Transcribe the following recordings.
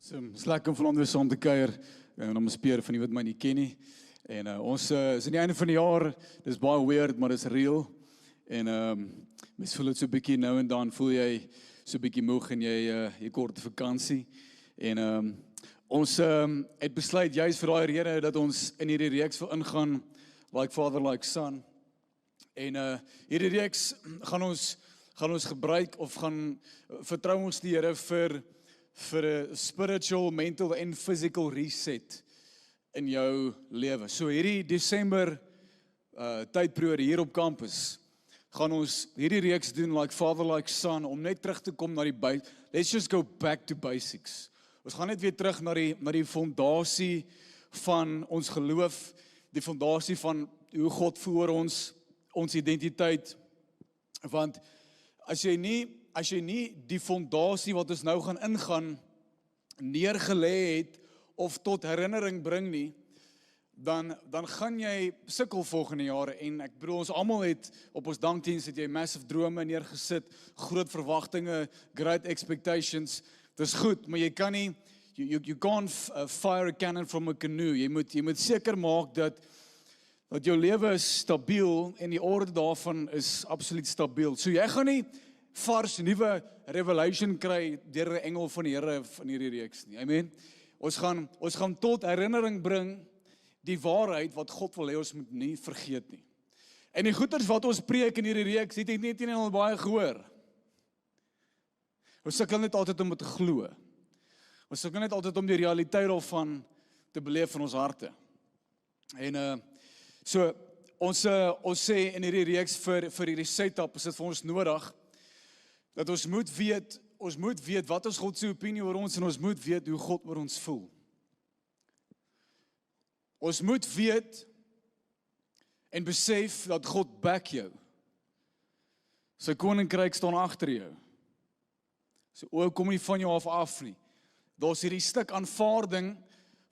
So, is lekker om vanaand weer saam te kuier. En om 'n speer van die wat my nie ken nie. En ons is aan die einde van die jaar. Dis baie weird, maar dis real. En mens voel dit so 'n bietjie nou en dan voel jy so 'n bietjie moeg en jy kort vakansie. En ons het besluit juist vir daai rede dat ons in hierdie reeks wil ingaan like father like son. En hierdie reeks gaan ons gebruik of gaan vertrou ons die Here vir 'n spiritual, mental en physical reset in jou lewe. So hierdie Desember tydperiode hier op kampus gaan ons hierdie reeks doen like father like son om net terug te kom na die let's just go back to basics. Ons gaan net weer terug na die fondasie van ons geloof, die fondasie van hoe God voor ons identiteit. Want as jy nie die fondasie wat ons nou gaan ingaan neergelê het of tot herinnering bring nie, dan gaan jy sukkel volgende jare. En ek bedoel, ons almal het op ons dankdiens het jy massive drome neergesit, groot verwagtinge, great expectations. Dis goed, maar jy kan nie you can't fire a cannon from a canoe. Jy moet seker maak dat jou lewe is stabiel en die orde daarvan is absoluut stabiel. So jy gaan nie vars nuwe revelation kry deur 'n engel van die Here van hierdie reeks nie. Amen. Ons gaan tot herinnering bring die waarheid wat God wil hê ons moet nie vergeet nie. En die goeters wat ons preek in hierdie reeks, het ek net al baie gehoor. Ons sukkel net altyd om dit te glo. Ons sukkel net altyd om die realiteit daarvan te beleef in ons harte. En so ons sê in hierdie reeks vir hierdie setup is dit vir ons nodig dat ons moet weet wat is God se opinie oor ons en ons moet weet hoe God oor ons voel. Ons moet weet en besef dat God back jou. Sy koninkryk staan agter jou. Sy oë kom nie van jou af nie. Daar's hierdie stuk aanvaarding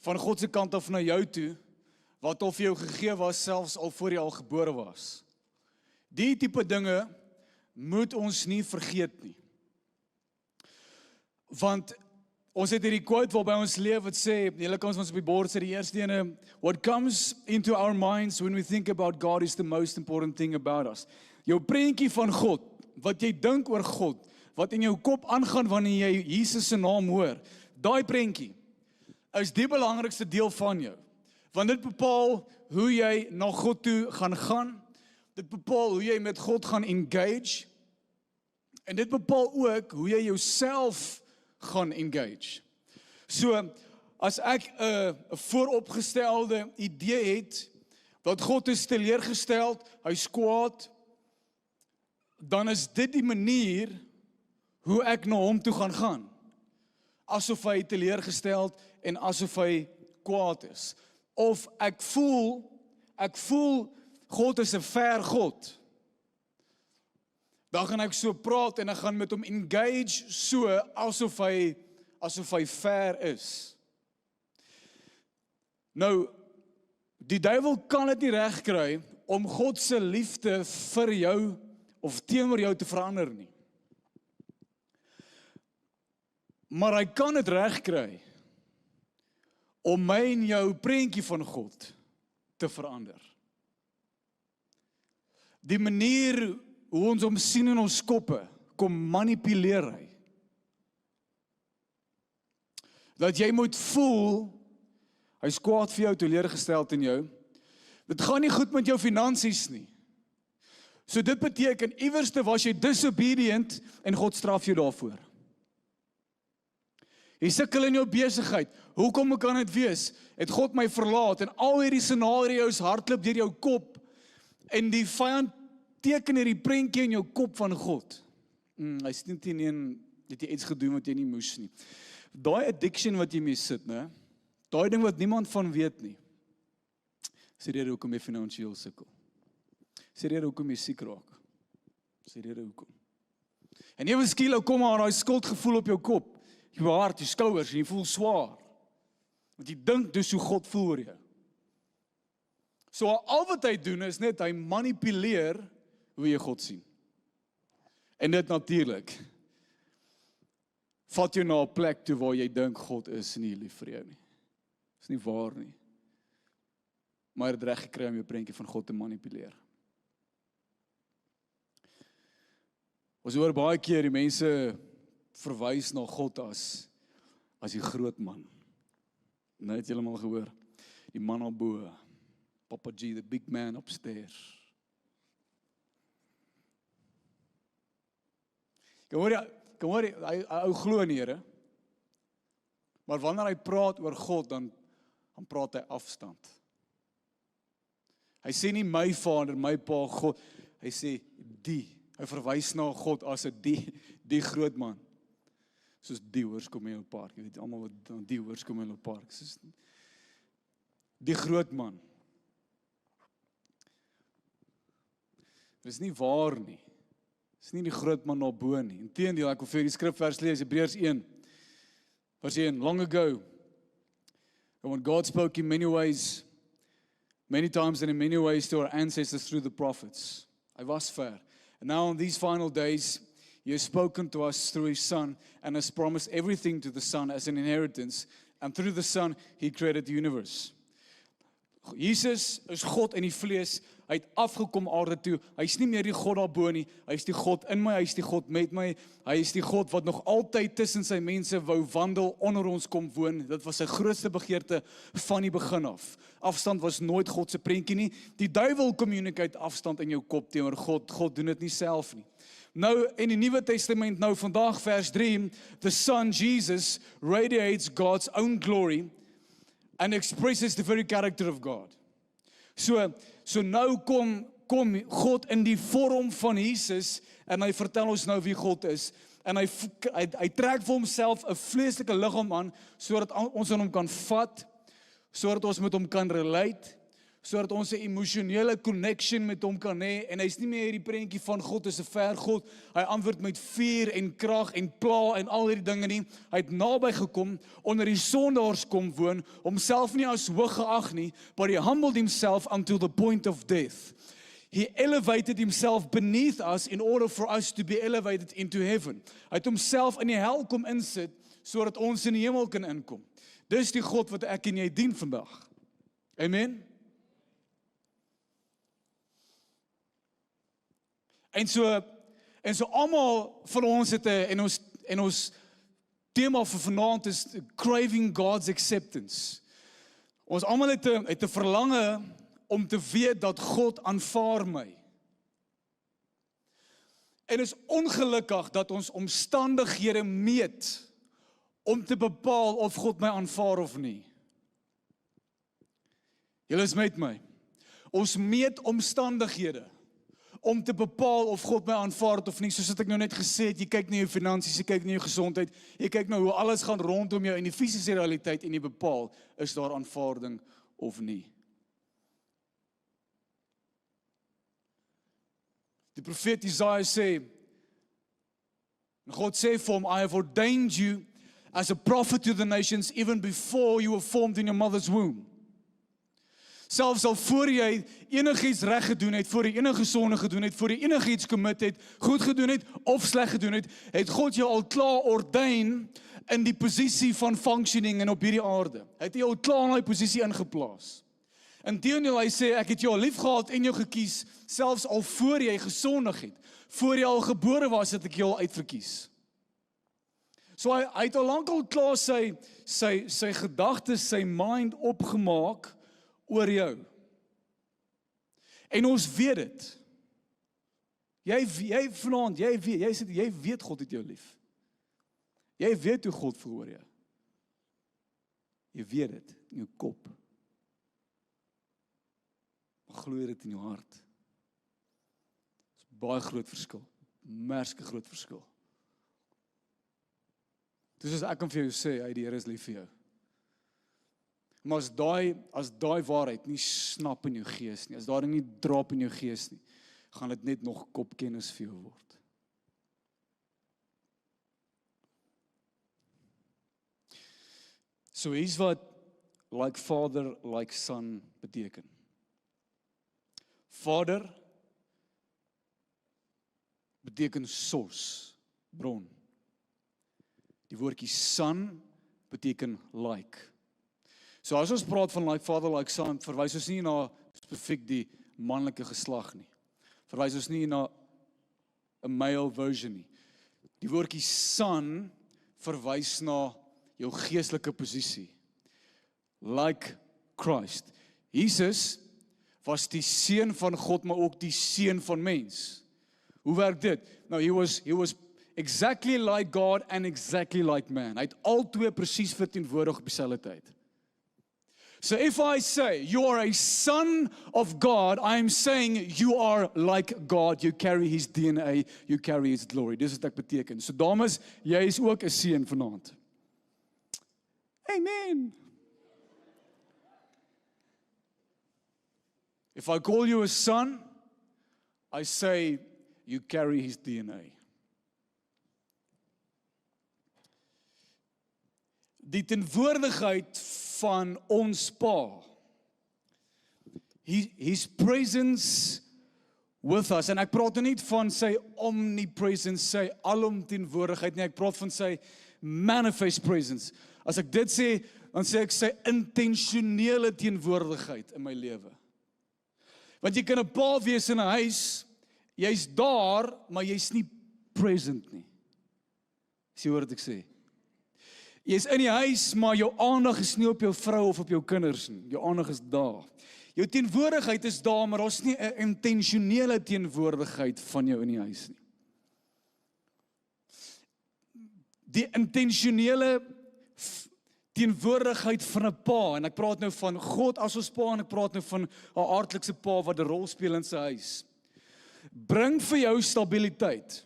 van God se kant af na jou toe wat al vir jou gegee was selfs al voor jy al gebore was. Die tipe dinge moet ons nie vergeet nie. Want ons het hierdie quote waarby ons leef wat sê, julle kan ons op die bord sê, die eerste ene, what comes into our minds when we think about God is the most important thing about us. Jou prentjie van God, wat jy dink oor God, wat in jou kop aangaan wanneer jy Jesus se naam hoor, daai prentjie is die belangrikste deel van jou. Want dit bepaal hoe jy na God toe gaan. Dit bepaal hoe jy met God gaan engage. En dit bepaal ook hoe jy jouself gaan engage. So, as ek 'n vooropgestelde idee het, dat God is teleurgesteld, hy's kwaad, dan is dit die manier hoe ek na hom toe gaan. Asof hy teleurgesteld en asof hy kwaad is. Of ek voel God is 'n ver God. Dan gaan ek so praat en ek gaan met hom engage so asof hy ver is. Nou, die duiwel kan dit nie regkry om God se liefde vir jou of teenoor jou te verander nie. Maar hy kan dit regkry om my en jou prentjie van God te verander. Die manier hoe ons hom sien in ons koppe, kom manipuleer hy. Dat jy moet voel, hy's kwaad vir jou, teleurgesteld in jou. Dit gaan nie goed met jou finansies nie. So dit beteken, iewerste was jy disobedient en God straf jou daarvoor. Jy sukkel in jou besigheid. Hoekom kan dit wees? Het God my verlaat? En al hierdie scenario's hardloop deur jou kop en die vyand teken hierdie prentjie in jou kop van God. Hy sê net dat jy iets gedoen wat jy nie moes nie. Daai addiction wat jy mee sit, né? Daai ding wat niemand van weet nie. Sê die Here hoekom jy finansiëel sukkel. Sê die Here hoekom jy siek raak. Sê die Here hoekom. En ewe skielik kom maar daai skuldgevoel op jou kop. Jou hart, jou skouers, en jy voel swaar. Want jy dink dis hoe God voel oor jou. So al wat hy doen is net, hy manipuleer hoe jy God sien. En dit natuurlik vat jou na 'n plek toe waar jy dink God is nie lief vir jou nie. Dis nie waar nie. Maar jy het reg gekry om jou prentjie van God te manipuleer. Ons hoor baie keer die mense verwys na God as die groot man. Nou het julle al gehoor, die man op bo, Papa G, the big man upstairs. Kom hoor, hy glo in die Here, maar wanneer hy praat oor God, dan praat hy afstand. Hy sê nie my Vader, my Pa, God, hy sê hy verwys na God as 'n die groot man. Soos die hoorskool in 'n park, jy weet almal wat die hoorskool in 'n park, soos die groot man. Dis nie waar nie. Dis nie die groot man na bo nie. Inteendeel, ek wil vir die skrifvers lees, Hebreërs 1, vers 1, long ago, when God spoke in many ways, many times and in many ways to our ancestors through the prophets. Hy was ver. And now in these final days, He has spoken to us through His Son and has promised everything to the Son as an inheritance. And through the Son, He created the universe. Jesus is God in die vlees, hy het afgekom aarde toe, hy is nie meer die God daarbo nie, hy is die God in my, hy is die God met my, hy is die God wat nog altyd tussen sy mense wou wandel, onder ons kom woon, dit was sy grootste begeerte van die begin af. Afstand was nooit God se prentjie nie, die duiwel communicate afstand in jou kop teenoor God, God doen dit nie self nie. Nou, in die Nuwe Testament, nou vandag vers 3, the Son, Jesus, radiates God's own glory, and expresses the very character of God. So nou kom God in die vorm van Jesus, en hy vertel ons nou wie God is, en hy trek vir homself 'n vleeslike liggaam aan, sodat ons aan hom kan vat, sodat ons met hom kan relate, sodat ons 'n emosionele connection met hom kan hê, en hy's nie meer hierdie prentjie van God is 'n ver God, hy antwoord met vuur en krag en pla en al hierdie dinge nie, hy het naby gekom, onder die sondaars kom woon, homself nie as hoog geag nie, but he humbled himself until the point of death. He elevated himself beneath us in order for us to be elevated into heaven. Hy het homself in die hel kom insit, sodat ons in die hemel kan inkom. Dis die God wat ek en jy dien vandag. Amen? En so almal van ons het en ons tema vir vanaand is craving God's acceptance. Ons almal het 'n verlange om te weet dat God aanvaar my. En is ongelukkig dat ons omstandighede meet om te bepaal of God my aanvaar of nie. Julle is met my. Ons meet omstandighede om te bepaal of God my aanvaar of nie, soos ek nou net gesê het, jy kyk na jou finansies, jy kyk na jou gesondheid, jy kyk na hoe alles gaan rondom jou in die fisiese realiteit en jy bepaal, is daar aanvaarding of nie. Die profeet Jesaja sê, God sê vir hom, I have ordained you as a prophet to the nations even before you were formed in your mother's womb. Selfs al voor jy enigiets reg gedoen het, voor jy enige sonde gedoen het, voor jy enigiets commit het, goed gedoen het of sleg gedoen het God jou al klaar ordain in die posisie van functioning en op hierdie aarde. Hy het jou al klaar in die posisie ingeplaas. Inteendeel, hy sê, ek het jou al lief gehad en jou gekies, selfs al voor jy gesondig het, voor jy al gebore was, het ek jou al uitverkies. So hy het al lank al klaar sy gedagtes, sy mind opgemaak oor jou. En ons weet dit. Jy vanaand, jy weet God het jou lief. Jy weet hoe God voel oor jou. Jy weet dit in jou kop. Maar glo dit in jou hart. Dit is baie groot verskil. Merske groot verskil. Dis as ek kan vir jou sê, die Here is lief vir jou. Maar as daai waarheid nie snap in jou gees nie, as daar nie drop in jou gees nie, gaan dit net nog kopkennis vir jou word. So hier's wat like father, like son beteken. Vader beteken source, bron. Die woordjie son beteken like. So as ons praat van like father, like son, verwys ons nie na spesifiek die manlike geslag nie. Verwys ons nie na 'n male version nie. Die woordjie son verwys na jou geestelike posisie. Like Christ. Jesus was die seun van God, maar ook die seun van mens. Hoe werk dit? Nou, he was exactly like God and exactly like man. Hy het albei presies verteenwoordig op dieselfde tyd. So if I say you are a son of God, I am saying you are like God. You carry his DNA, you carry his glory. Dis wat ek beteken. So dames, jy is ook 'n seun vanaand. Amen. If I call you a son, I say you carry his DNA. Die teenwoordigheid van ons Pa, his presence with us, en ek praat nie van sy omnipresence, sy alomteenwoordigheid nie, ek praat van sy manifest presence. As ek dit sê, dan sê ek sy intentionele teenwoordigheid in my lewe. Want jy kan 'n pa wees in 'n huis, jy's daar, maar jy's nie present nie. Sien hoor wat ek sê? Jy's in die huis, maar jou aandag is nie op jou vrou of op jou kinders nie. Jou aandag is daar. Jou teenwoordigheid is daar, maar daar's nie 'n intentionele teenwoordigheid van jou in die huis nie. Die intentionele teenwoordigheid van 'n pa, en ek praat nou van God as ons pa, en ek praat nou van 'n aardlikse pa wat 'n rol speel in sy huis, bring vir jou stabiliteit.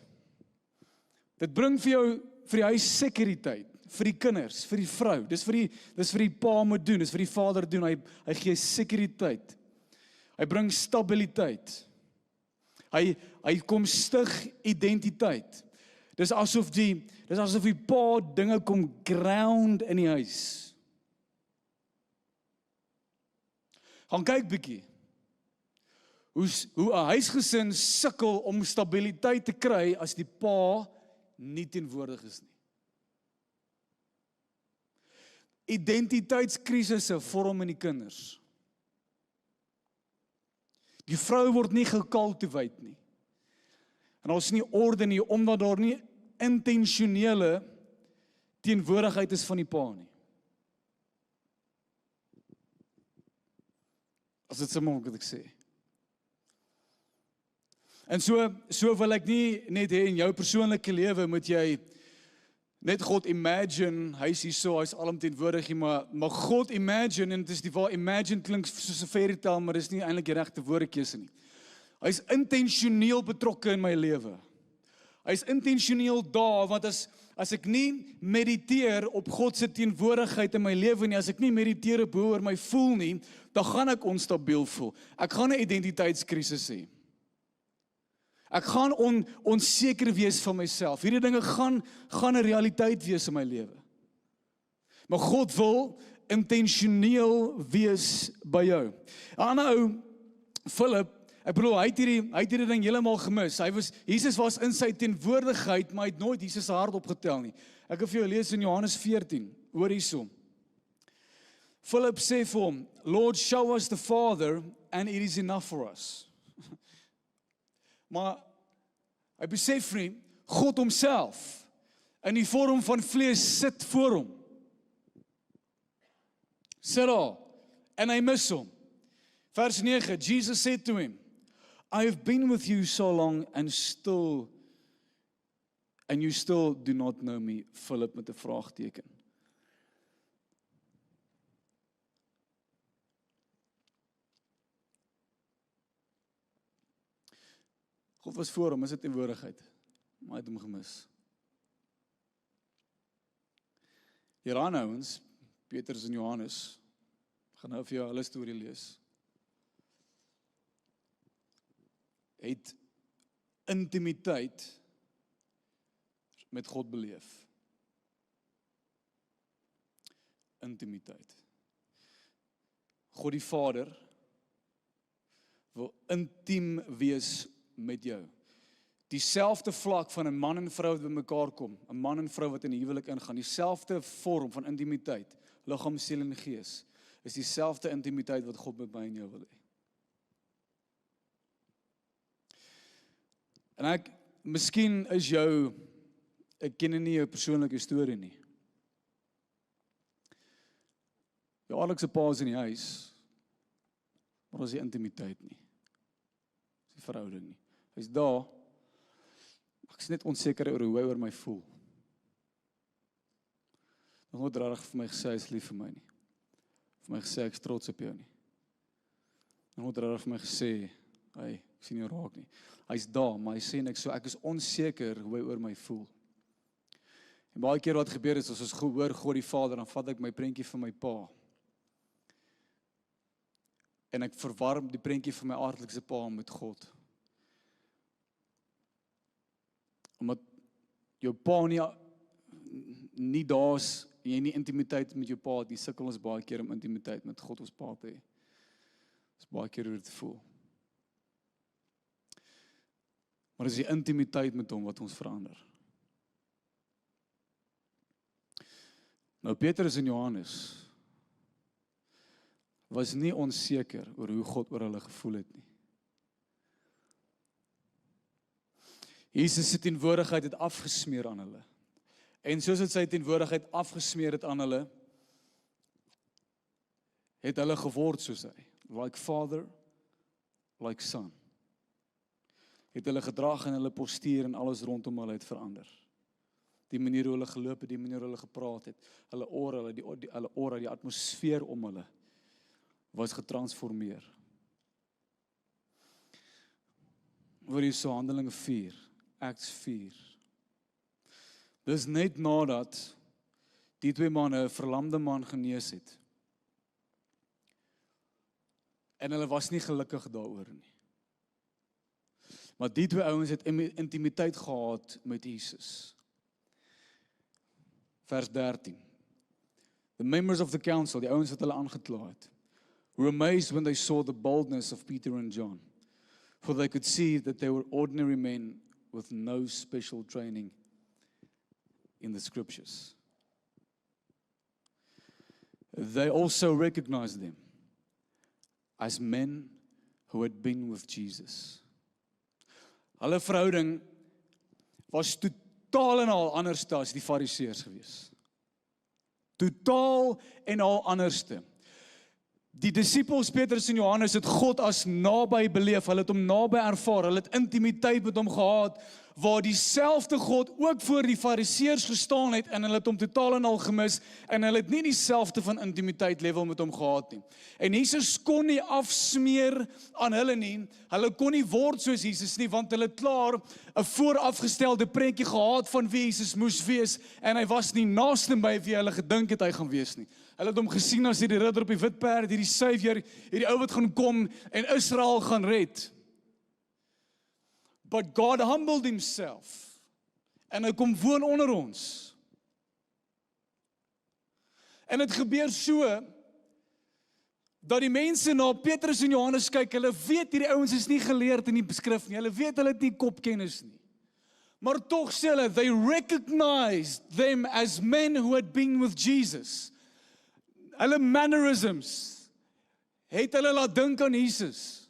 Dit bring vir jou, vir die huis sekuriteit, vir die kinders, vir die vrou. Dis vir die pa moet doen, dis vir die vader doen. Hy gee sekuriteit. Hy bring stabiliteit. Hy kom stig identiteit. Dis asof die pa dinge kom ground in die huis. Gaan kyk bietjie. Hoe 'n huisgesin sukkel om stabiliteit te kry as die pa nie teenwoordig is nie. Identiteitskrisisse vorm in die kinders. Die vrou word nie gecultivate nie. En ons nie orde nie, omdat daar nie intentionele teenwoordigheid is van die pa nie. As dit so maak wat ek sê. En so wil ek nie net hê in jou persoonlike lewe moet jy net God imagine, hy is hier so, hy is alomteenwoordig, maar God imagine, en dit is die waar imagine klink soos 'n fairy tale, maar dit is nie eintlik die regte woordkeuse nie. Hy is intentioneel betrokke in my lewe. Hy is intentioneel daar, want as ek nie mediteer op God se teenwoordigheid in my lewe nie, as ek nie mediteer op hoe oor my voel nie, dan gaan ek onstabiel voel. Ek gaan 'n identiteitskrisis hê. Ek gaan onseker wees van myself. Hierdie dinge gaan 'n realiteit wees in my lewe. Maar God wil intentioneel wees by jou. 'n ander ou, Philip, ek bedoel, hy het hierdie ding heeltemal gemis. Jesus was in sy teenwoordigheid, maar hy het nooit Jesus se hart opgetel nie. Ek wil vir jou lees in Johannes 14, hoor hierso. Philip sê vir hom, Lord, show us the Father, and it is enough for us. Maar hy besef nie, God homself in die vorm van vlees sit voor hom. Sit daar, en hy mis hom. Vers 9, Jesus said to him, I have been with you so long and you still do not know me, Philip met 'n vraagteken. God was voor hom, is dit teenwoordigheid, maar hy het hom gemis. Hieraan ouens, Petrus en Johannes, gaan nou vir jou hulle storie lees, het intimiteit met God beleef. Intimiteit. God die Vader wil intiem wees met jou. dieselfde vlak van 'n man en vrou wat bymekaar kom, 'n man en vrou wat in 'n huwelik ingaan, dieselfde vorm van intimiteit, liggaam, siel en gees, is dieselfde intimiteit wat God met my en jou wil hê. En miskien is ek ken nie jou persoonlike storie nie. Jou aardigste pa is in die huis, maar is die intimiteit nie. Is die verhouding nie. Hy's daar, ek is net onseker oor hoe hy oor my voel. Nog nooit regtig vir my gesê hy is lief vir my nie. Vir my gesê ek is trots op jou nie. Nog nooit regtig vir my gesê, hey, ek sien jou raak nie. Hy's daar, maar hy sê ek is onseker hoe hy oor my voel. En baie keer wat gebeur is, as ons hoor God die Vader, dan vat ek my prentjie van my pa. En ek verwarm die prentjie van my aardlikse pa met God. Omdat jou pa nie daar is, en jy nie intimiteit met jou pa het, die sukkel ons baie keer om intimiteit met God ons pa te hê. Dis baie keer hoe dit voel. Maar dis die intimiteit met hom wat ons verander. Nou Petrus en Johannes was nie onseker oor hoe God oor hulle gevoel het nie. Jesus se teenwoordigheid het afgesmeer aan hulle. En soos dit sy teenwoordigheid afgesmeer het aan hulle, het hulle geword soos hy. Like father, like son. Het hulle gedrag en hulle postuur en alles rondom hulle het verander. Die manier hoe hulle geloop het, die manier hoe hulle gepraat het, hulle aura, die atmosfeer om hulle, was getransformeer. Hoor hier so Handelinge 4, Acts 4. Dis net nadat die twee manne 'n verlamde man genees het. En hulle was nie gelukkig daaroor nie. Maar die twee ouens het intimiteit gehad met Jesus. Vers 13. The members of the council, die ouens wat hulle aangekla het, were amazed when they saw the boldness of Peter and John, for they could see that they were ordinary men with no special training in the scriptures. They also recognized them as men who had been with Jesus. Hulle verhouding was totaal en al anders as die Fariseërs gewees. Totaal en al anderste. Die disippels Petrus en Johannes het God as naby beleef, hulle het hom naby ervaar, hulle het intimiteit met hom gehad, waar dieselfde God ook voor die Fariseërs gestaan het, en hulle het hom totaal en al gemis, en hulle het nie dieselfde van intimiteit level met hom gehad nie. En Jesus kon nie afsmeer aan hulle nie, hulle kon nie word soos Jesus nie, want hulle het klaar 'n voorafgestelde prentjie gehad van wie Jesus moes wees, en hy was nie naaste by wie hulle gedink het hy gaan wees nie. Hulle het hom gesien as hierdie ridder op die wit perd, hierdie Savior, hierdie ou wat gaan kom en Israel gaan red. But God humbled himself, en hy kom woon onder ons. En dit gebeur so, dat die mense na Petrus en Johannes kyk, hulle weet hierdie ouens is nie geleerd in die skrif nie, hulle weet hulle het nie kopkennis nie. Maar tog sê hulle, they recognized them as men who had been with Jesus. Hulle mannerisms het hulle laat dink aan Jesus.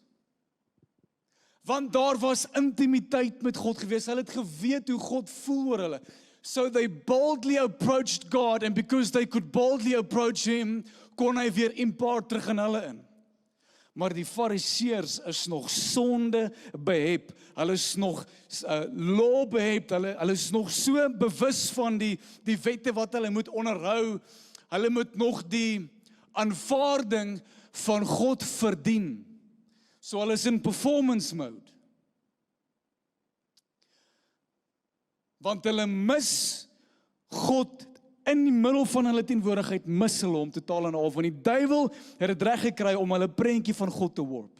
Want daar was intimiteit met God gewees. Hulle het geweet hoe God voel oor hulle. So they boldly approached God, and because they could boldly approach him, kon hy weer impart terug in hulle in. Maar die Fariseërs is nog sonde behep. Hulle is nog law behep. Hulle is nog so bewus van die wette wat hulle moet onderhou. Hulle moet nog die aanvaarding van God verdien. So hulle is in performance mode. Want hulle mis God in die middel van hulle teenwoordigheid, mis hulle hom totaal en al, want die duiwel het dit reg gekry om hulle prentjie van God te worp.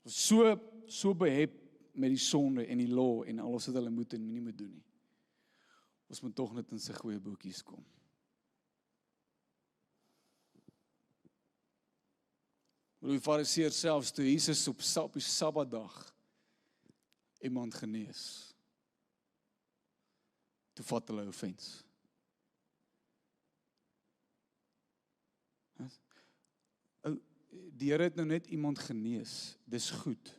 So behep met die sonde en die law en alles wat hulle moet en nie moet doen nie. Ons moet tog net in sy goeie boekies kom. Maar die Fariseërs selfs toe Jesus op die Sabbatdag iemand genees, toe vat hulle offense. Die Here het nou net iemand genees, dis goed.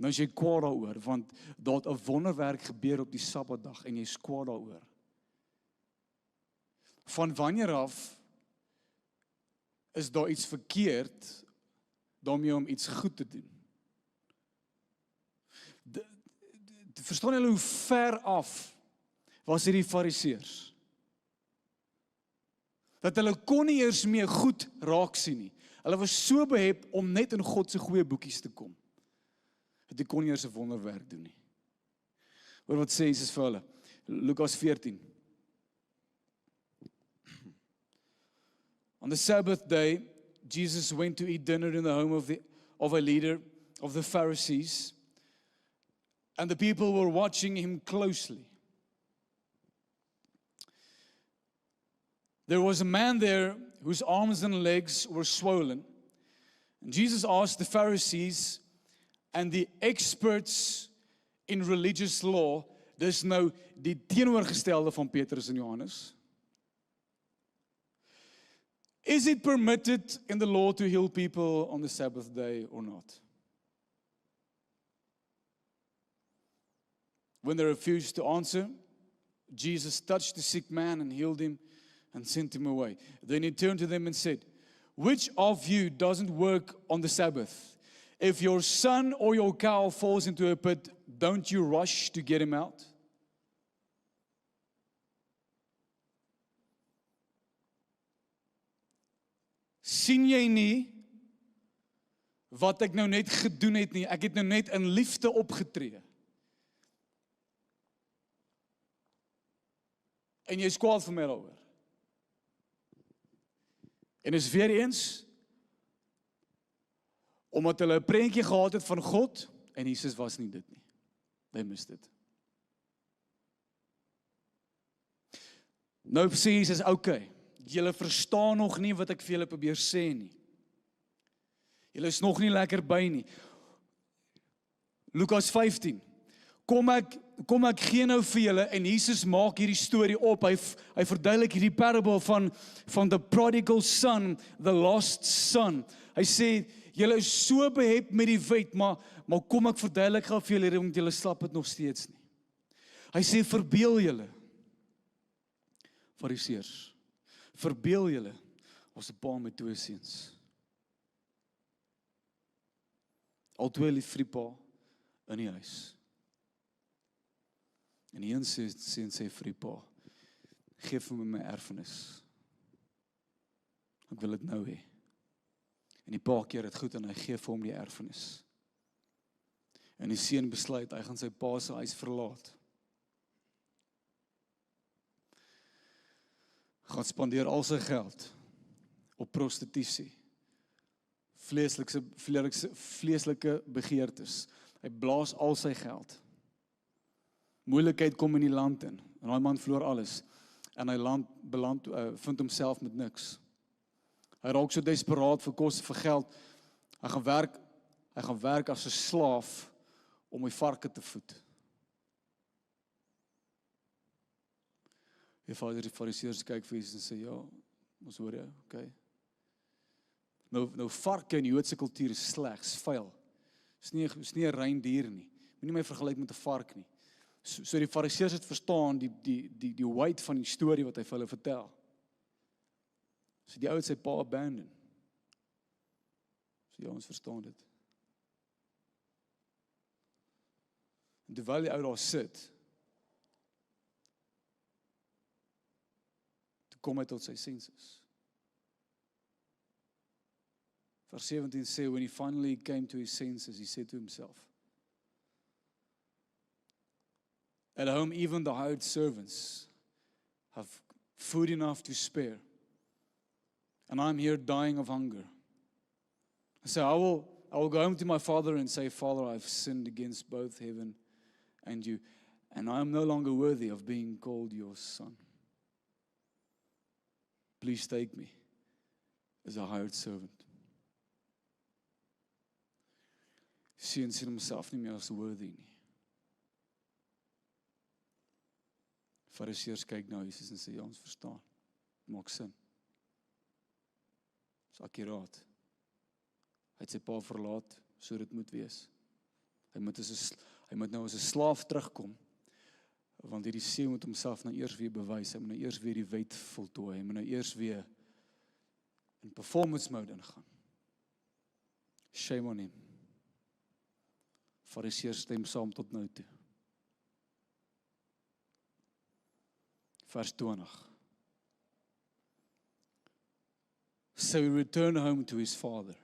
Nou is jy kwaad daaroor, want daar het 'n wonderwerk gebeur op die Sabbatdag en jy is kwaad daaroor. Van wanneer af is daar iets verkeerd daarmee om iets goed te doen? Verstaan julle hoe ver af was hierdie Fariseërs? Dat hulle kon nie eers meer goed raak sien nie. Hulle was so behep om net in God se goeie boekies te kom. Dat hy kon nie eers 'n wonderwerk doen nie. Hoor wat sê Jesus vir hulle. Lukas 14. On the Sabbath day, Jesus went to eat dinner in the home of a leader of the Pharisees, and the people were watching him closely. There was a man there whose arms and legs were swollen. And Jesus asked the Pharisees and the experts in religious law, dis nou die teenoorgestelde van Petrus en Johannes. Is it permitted in the law to heal people on the Sabbath day or not? When they refused to answer, Jesus touched the sick man and healed him and sent him away. Then he turned to them and said, which of you doesn't work on the Sabbath? If your son or your cow falls into a pit, don't you rush to get him out? Sien jy nie wat ek nou net gedoen het nie? Ek het nou net in liefde opgetree. En jy is kwaad vir my daaroor. En is weer eens, omdat hulle 'n prentjie gehad het van God, en Jesus was nie dit nie. Hy mis dit. Nou sê Jesus, okay, julle verstaan nog nie wat ek vir julle probeer sê nie. Julle is nog nie lekker by nie. Lukas 15. Kom ek gee nou vir julle, en Jesus maak hierdie storie op, hy verduidelik hierdie parable van the prodigal son, the lost son. Hy sê, julle is so behep met die wet, maar kom ek verduidelik gou vir julle, want julle slap dit nog steeds nie. Hy sê, verbeel julle, Fariseërs, verbeel julle, ons 'n pa met 2 seuns. Albei lief vir die pa in die huis. En die een seun sê vir die pa, geef vir my erfenis. Ek wil dit nou hê. En die pa keer dit goed en hy gee vir hom die erfenis. En die seun besluit, hy gaan sy pa se huis verlaat. Gaan spandeer al sy geld op prostitusie, vleeslike begeertes. Hy blaas al sy geld. Moeilikheid kom in die land in, en daai man verloor alles, en hy vind homself met niks. Hy raak so desperaat vir kos, vir geld, hy gaan werk as 'n slaaf, om die varke te voed. Die Fariseërs kyk vir Jesus en sê, ja, ons hoor jou, okay. Nou varke in die Joodse kultuur is slegs, vuil. Is nie 'n rein dier nie. Moenie my vergelyk met 'n vark nie. So die Fariseërs het verstaan die weight van die storie wat hy vir hulle vertel. So die ou het sy pa abandon. So ja, ons verstaan dit. En terwyl die ou daar sit, toe kom hy tot sy senses. Vers 17 sê, when he finally came to his senses, he said to himself, at home, even the hired servants have food enough to spare, and I'm here dying of hunger. So I will go home to my father and say, Father, I've sinned against both heaven and you, and I am no longer worthy of being called your son. Please take me is a hired servant. Seun sien homself nie meer as worthy nie. Fariseërs kyk na Jesus en sê, ja, ons verstaan. Maak sin. Dis akkuraat. Hy het sy pa verlaat, so dit moet wees. Hy moet nou as 'n slaaf terugkom, want hierdie seun moet homself nou eers weer bewys, hy moet nou eers weer die wet voltooi, hy moet nou eers weer in performance mode ingaan. Shame on him. Fariseërs stem saam tot nou toe. Vers 20. So he returned home to his father.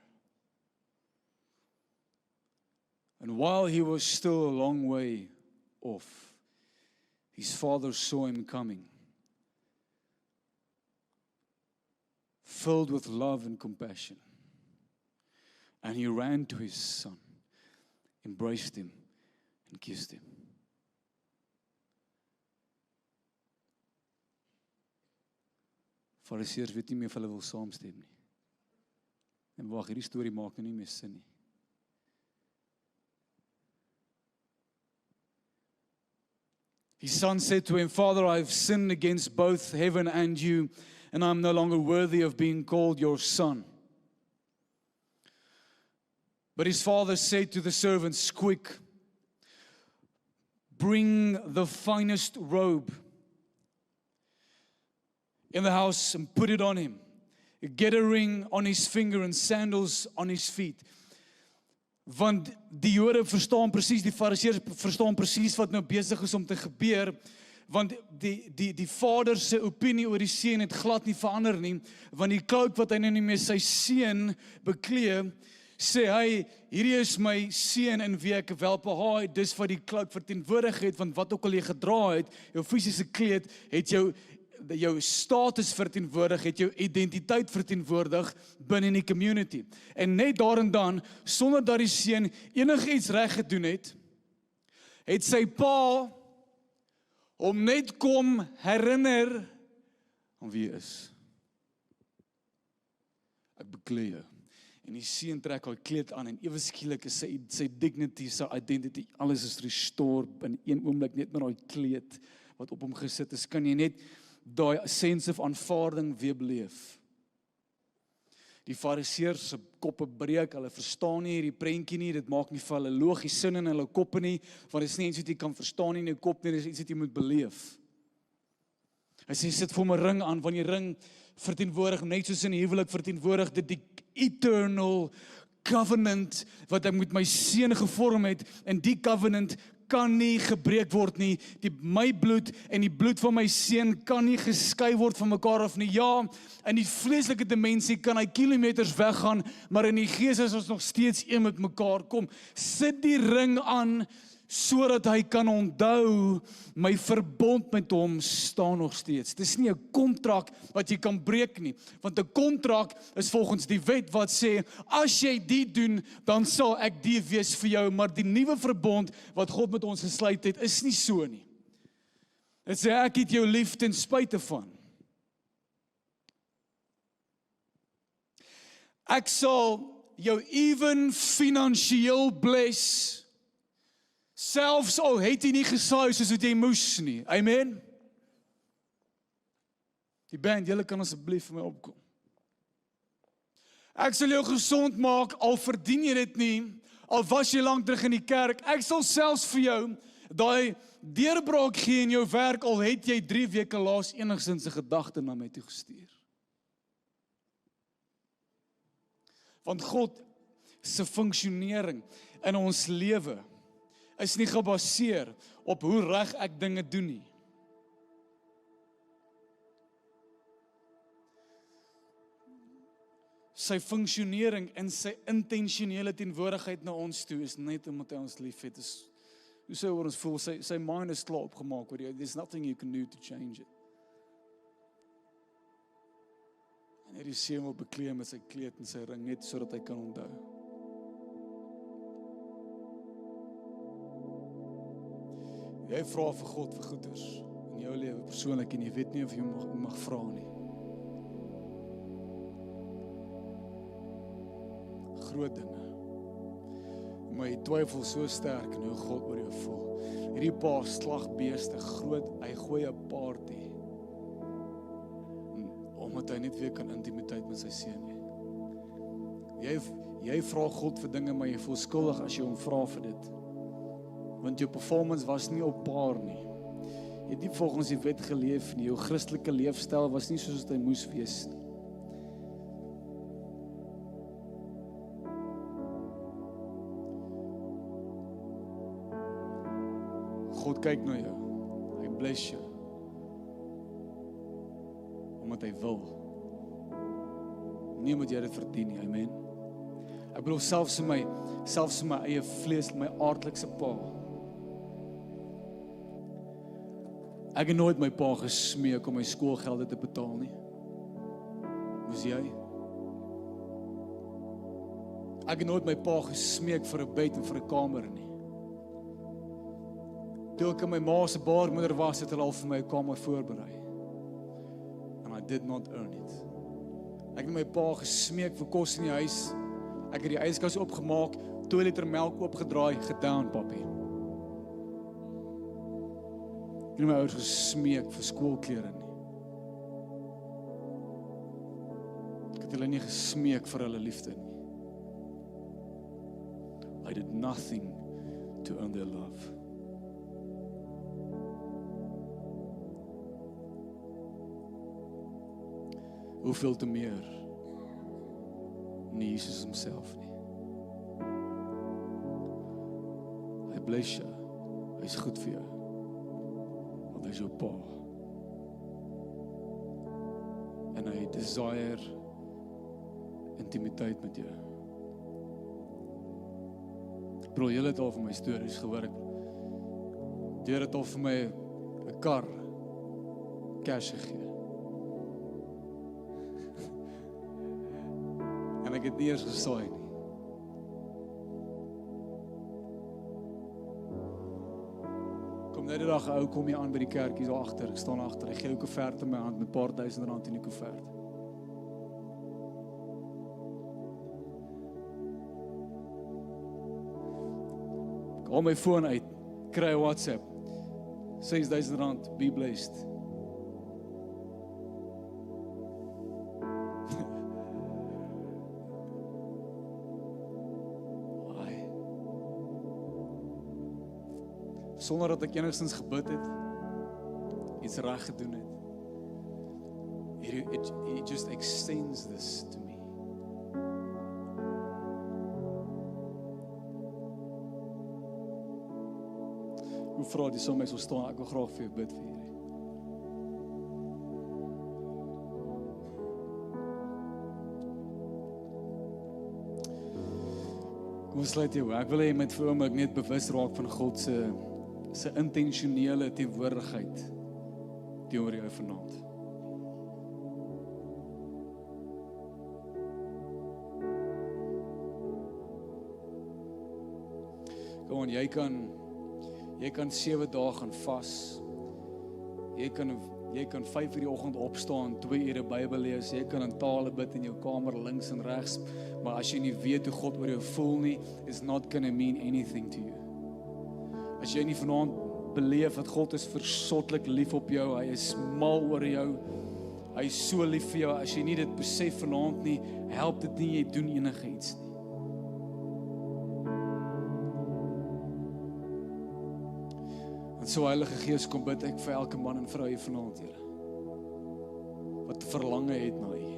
And while he was still a long way off, his father saw him coming, filled with love and compassion. And he ran to his son, embraced him, and kissed him. Fariseërs weet nie meer of hulle wil saamstem nie. En wag, hierdie storie maak nou nie meer sin nie. His son said to him, Father, I have sinned against both heaven and you, and I am no longer worthy of being called your son. But his father said to the servants, quick, bring the finest robe in the house and put it on him. Get a ring on his finger and sandals on his feet. Want die Jode verstaan presies, die Fariseërs verstaan presies wat nou besig is om te gebeur, want die vader se opinie oor die seun het glad nie verander nie, want die klout wat hy nou nie meer sy seun beklee, sê hy, hierdie is my seun in wie ek welbehaag, dis wat die klout verteenwoordig het, want wat ook al jy gedra het, jou fisiese kleed, het jou status verteenwoordig, het jou identiteit verteenwoordig binne in die community. En net daar en dan, sonder dat die seun enigiets reg gedoen het sy pa hom net kom herinner aan wie hy is. Ek beklee jou. En die seun trek hy kleed aan en ewe skielik is sy dignity, sy identity, alles is restored in een oomblik net met daai kleed wat op hom gesit is. Kan jy net daai sense of aanvaarding weer beleef. Die Fariseërs se koppe breek, hulle verstaan nie hierdie prentjie nie, dit maak nie vir hulle logies sin in hulle koppe nie, want dit is nie iets wat jy kan verstaan nie in jou kop nie, dit is iets wat jy moet beleef. Hy sê, sit vir my ring aan, want die ring verteenwoordig, net soos in die huwelik verteenwoordig, dit die eternal covenant, wat hy met my seun gevorm het, en die covenant kan nie gebreek word nie, my bloed en die bloed van my seun kan nie geskei word van mekaar af nie. Ja, in die vleeslike dimensie kan hy kilometers weggaan, maar in die gees is ons nog steeds een met mekaar. Kom, sit die ring aan, sodat hy kan onthou, my verbond met hom staan nog steeds. Dit is nie 'n kontrak wat jy kan breek nie, want 'n kontrak is volgens die wet wat sê, as jy dit doen, dan sal ek die wees vir jou, maar die nuwe verbond wat God met ons gesluit het, is nie so nie. Dit sê, ek het jou lief ten spyte van. Ek sal jou even finansieel bless, selfs al het jy nie gesaai soos wat jy moes nie. Amen. Die band, julle kan asseblief vir my opkom. Ek sal jou gesond maak, al verdien jy dit nie, al was jy lank terug in die kerk. Ek sal selfs vir jou daai deurbraak gee in jou werk, al het jy 3 weke laas enigstens 'n gedagte na my toe gestuur. Want God se funksionering in ons lewe is nie gebaseer op hoe reg ek dinge doen nie. Sy funksionering en sy intentionele teenwoordigheid na ons toe is net omdat hy ons lief het. Hoe sou ons voel? Sy mind is klaar opgemaak oor jou. There's nothing you can do to change it. En hierdie seun wil bekleed met sy kleed en sy ring net sodat hy kan onthou. Jy vra vir God vir goeders in jou lewe persoonlik en jy weet nie of jy mag vra nie. groot dinge. My twyfel so sterk in hoe God oor jou voel. Hierdie paar slagbeeste groot, hy gooi 'n party. Omdat hy net weer kan intimiteit met sy seun hê. Jy vra God vir dinge, maar jy voel skuldig as jy hom vra vir dit. Want jou performance was nie op par nie. Jy het nie volgens die wet geleef nie. Jou Christelike leefstyl was nie soos hy moes wees nie. God kyk na jou. Hy bless jou. Omdat hy wil. Nie omdat jy dit verdien nie, amen. Ek bedoel selfs in my eie vlees, my aardlikse pa. Ek het nooit my pa gesmeek om my skoolgelde te betaal nie. Moes jy? Ek het nooit my pa gesmeek vir 'n bed en vir 'n kamer nie. Toe ek in my ma se baarmoeder was, het hulle al vir my 'n kamer voorberei. And I did not earn it. Ek het my pa gesmeek vir kos in die huis. Ek het die yskas opgemaak, 2 liter melk oopgedraai, gedown, papi. Ek het my ouers gesmeek vir skoolklere nie. Ek het hulle nie gesmeek vir hulle liefde nie. I did nothing to earn their love. Hoeveel te meer nie Jesus homself nie. Hy bless jou. Hy is goed vir jou. Want hy is jou pa. En hy desire intimiteit met jou. Bro, jy het al van my stories gehoor. Jy het al vir my 'n kar cash gegee. En ek het nie eers gesaai nie. Kom net die dag ou kom jy aan by die kerk hier so agter. Ek staan agter. Ek gee 'n koevert in my hand met 'n paar R1000 in die koevert. Ek haal my foon uit, kry 'n WhatsApp. R6000, be blessed. Sonder dat ek enigstens gebid het, iets reg gedoen het. It just extends this to me. Hoe vra die som my so staan, ek wil graag vir jou bid vir hierdie. Kom ons sluit jou. Ek wil hê jy moet vir oomblik net bewus raak van God se intentionele teenwoordigheid teenoor jou vanaand. Kom aan, jy kan 7 dae gaan vas. Jy kan 5 uur die oggend opstaan, 2 ure Bybel lees, jy kan in tale bid in jou kamer links en regs, maar as jy nie weet hoe God oor jou voel nie, it's not gonna mean anything to you. As jy nie vanaand beleef dat God is versotlik lief op jou, hy is mal oor jou, hy is so lief vir jou, as jy nie dit besef vanaand nie, help dit nie, jy doen enige iets nie. En so Heilige Gees, kom bid ek vir elke man en vrou hier vanaand, Here, wat 'n verlange het na U,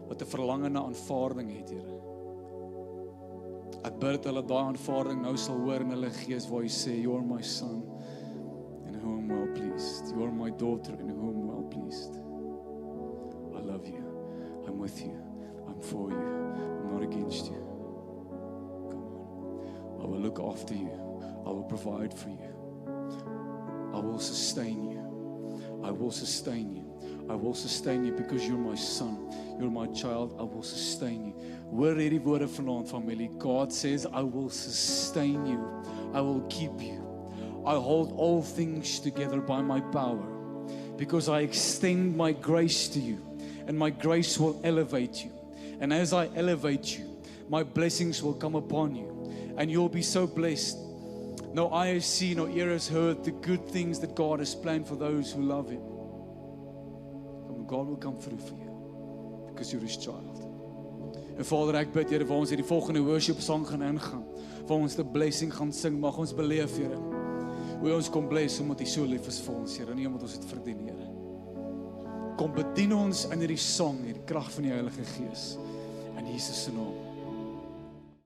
wat 'n verlange na aanvaarding het, Here. Ek bid dat hulle daai aanvaarding nou sal hoor in hulle gees waar hy sê, you're my son, in whom I'm well pleased. You're my daughter, in whom I'm well pleased. I love you. I'm with you. I'm for you. I'm not against you. Come on. I will look after you. I will provide for you. I will sustain you. I will sustain you. I will sustain you because you're my son. You're my child. I will sustain you. Hoor hierdie woorde vanaand, familie. God says, I will sustain you. I will keep you. I hold all things together by my power because I extend my grace to you and my grace will elevate you. And as I elevate you, my blessings will come upon you. And you'll be so blessed. No eye has seen, no ear has heard the good things that God has planned for those who love Him. And God will come through for you, because you're His child. En Vader, ek bid, Here, waar ons hierdie volgende worship song gaan ingaan, waar ons die blessing gaan sing, mag ons beleef, Here, hoe ons kom bless, omdat U so lief is vir ons, Here, nie omdat ons het verdien, Here. Kom bedien ons in hierdie song, hierdie krag van die Heilige Gees, in Jesus se naam.